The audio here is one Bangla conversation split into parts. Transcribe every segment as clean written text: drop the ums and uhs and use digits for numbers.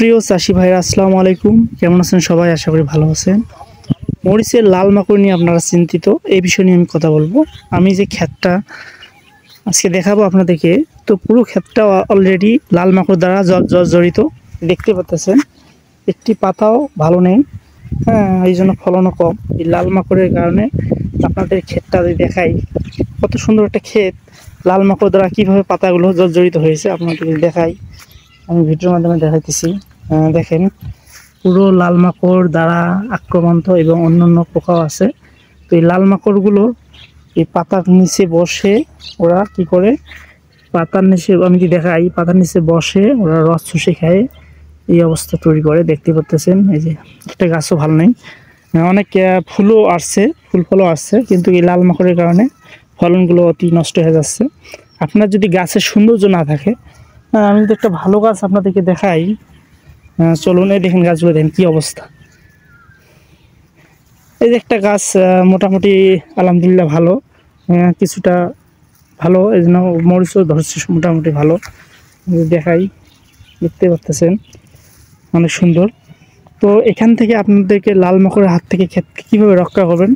প্রিয় চাষি ভাইরা আসসালামু আলাইকুম, কেমন আছেন সবাই? আশা করি ভালো আছেন। মরিচের লাল মাকড় নিয়ে আপনারা চিন্তিত, এই বিষয় নিয়ে আমি কথা বলবো। আমি যে ক্ষেতটা আজকে দেখাবো আপনাদেরকে, তো পুরো ক্ষেতটা অলরেডি লাল মাকড় দ্বারা জড়িত। দেখতে পাচ্ছেন একটি পাতাও ভালো নেই, হ্যাঁ, এই জন্য ফলনও কম। এই লাল মাকড়ের কারণে আপনাদের ক্ষেতটা দেখাই, কত সুন্দর একটা ক্ষেত, লাল মাকড় দ্বারা কীভাবে পাতাগুলো জর্জরিত হয়েছে আপনাদেরকে দেখাই। আমি ভিডিওর মাধ্যমে দেখাইতেছি। দেখেন, পুরো লাল মাকড় দ্বারা আক্রান্ত এবং অন্যান্য পোকাও আছে। তো এই লাল মাকড়গুলো এই পাতার নিচে বসে ওরা কি করে, পাতার নিচে আমি কি দেখাই, পাতার নিচে বসে ওরা রস চুষে খায়, এই অবস্থা তৈরি করে। দেখতে পাচ্ছেন এই যে একটা গাছও ভালো নেই, অনেক ফুলও আসছে, ফুল ফলও আসছে, কিন্তু এই লাল মাকড়ের কারণে ফলনগুলো অতি নষ্ট হয়ে যাচ্ছে। আপনার যদি গাছের সৌন্দর্য না থাকে, আমি যদি একটা ভালো গাছ আপনাদেরকে দেখাই, চলুন। এই দেখেন গাছগুলো, দেখেন কি অবস্থা। এই যে একটা গাছ মোটামুটি আলহামদুলিল্লাহ ভালো, কিছুটা ভালো, এই জন্য মরিচও ধরছে মোটামুটি ভালো। দেখাই, দেখতে পাচ্ছেন অনেক সুন্দর। তো এখান থেকে আপনাদেরকে লাল মাকড়ের হাত থেকে ক্ষেতকে কীভাবে রক্ষা করবেন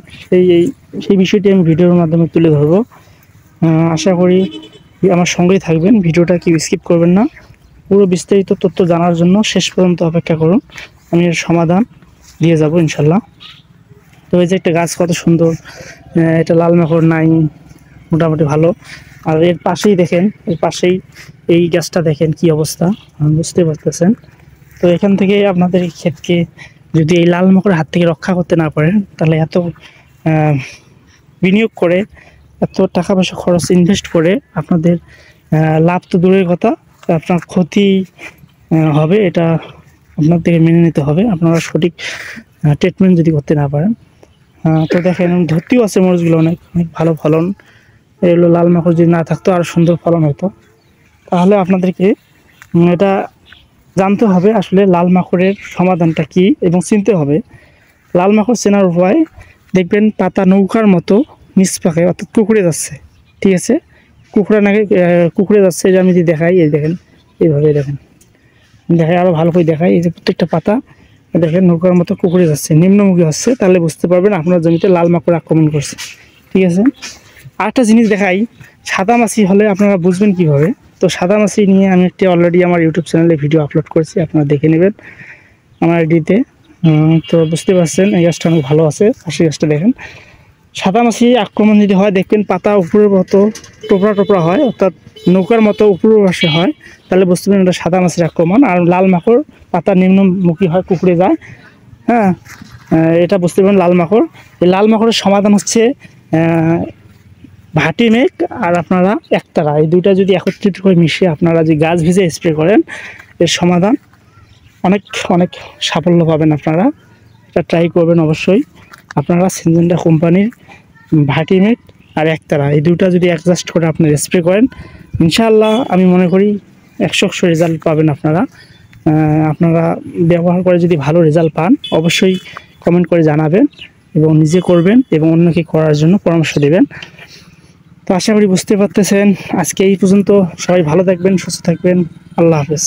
সেই বিষয়টি আমি ভিডিওর মাধ্যমে তুলে ধরবো। আশা করি আমার সঙ্গেই থাকবেন, ভিডিওটা কি স্কিপ করবেন না। পুরো বিস্তারিত তথ্য জানার জন্য শেষ পর্যন্ত অপেক্ষা করুন, আমি এর সমাধান দিয়ে যাব ইনশাল্লাহ। তো এই যে একটা গাছ কত সুন্দর, এটা লাল মাকড় নাই, মোটামুটি ভালো। আর এর পাশেই দেখেন, এর পাশেই এই গাছটা দেখেন কি অবস্থা, বুঝতে পারতেছেন। তো এখান থেকে আপনাদের এই ক্ষেতকে যদি এই লাল মাকড়ের হাত থেকে রক্ষা করতে না পারেন, তাহলে এত বিনিয়োগ করে, এত টাকা পয়সা খরচ ইনভেস্ট করে আপনাদের লাভ তো দূরের কথা, আপনার ক্ষতি হবে। এটা আপনাদেরকে মেনে নিতে হবে, আপনারা সঠিক ট্রিটমেন্ট যদি করতে না পারেন। তো দেখেন, ধরতেও আছে মরিচগুলো, অনেক অনেক ভালো ফলন। এগুলো লাল মাকড় যদি না থাকতো আরও সুন্দর ফলন হতো। তাহলে আপনাদেরকে এটা জানতে হবে আসলে লাল মাকড়ের সমাধানটা কি, এবং চিনতে হবে। লাল মাকড় চেনার উপায়, দেখবেন পাতা নৌকার মতো নিচ পাকে, অর্থাৎ কুকুরে যাচ্ছে, ঠিক আছে, কুকুরে যাচ্ছে। যে আমি যদি দেখাই, এই দেখেন, এইভাবে দেখেন, দেখাই আরও ভালো করে দেখাই। এই যে প্রত্যেকটা পাতা দেখেন নৌকার মতো কুকুরে যাচ্ছে, নিম্নমুখী হচ্ছে, তাহলে বুঝতে পারবেন আপনার জমিতে লাল মাকড় আক্রমণ করছে, ঠিক আছে। আরেকটা জিনিস দেখাই, সাদামাছি হলে আপনারা বুঝবেন কিভাবে। তো সাদামাছি নিয়ে আমি একটি অলরেডি আমার ইউটিউব চ্যানেলে ভিডিও আপলোড করেছি, আপনারা দেখে নেবেন আমার আইডিতে। তো বুঝতে পারছেন এই গাছটা অনেক ভালো আছে। পাশের গাছটা দেখেন, সাদামাছি আক্রমণ যদি হয়, দেখবেন পাতা উপরের মতো টোপরা টোপরা হয়, অর্থাৎ নৌকার মতো উপরের পাশে হয়, তাহলে বুঝতে পারেন এটা সাদামাছির আক্রমণ। আর লাল মাকড় পাতা নিম্নমুখী হয়, কুকুরে যায়, হ্যাঁ, এটা বুঝতে পারেন লাল মাকড়। এই লাল মাকড়ের সমাধান হচ্ছে ভাটিমেক আর আপনারা একতারা, এই দুইটা যদি একত্রিত করে মিশিয়ে আপনারা যে গাছ ভিজে স্প্রে করেন, এর সমাধান অনেক অনেক সাফল্য পাবেন। আপনারা এটা ট্রাই করবেন অবশ্যই। আপনারা সিনজেন্টা কোম্পানির ভাটিমেক আর একতারা, এই দুইটা যদি অ্যাডজাস্ট করে আপনারা স্প্রে করেন, ইনশাআল্লাহ আমি মনে করি 100% রেজাল্ট পাবেন আপনারা। আপনারা ব্যবহার করে যদি ভালো রেজাল্ট পান, অবশ্যই কমেন্ট করে জানাবেন এবং নিজে করবেন এবং অন্যকে করার জন্য পরামর্শ দেবেন। তো আশা করি বুঝতে পারতেছেন। আজকে এই পর্যন্ত, সবাই ভালো থাকবেন, সুস্থ থাকবেন, আল্লাহ হাফেজ।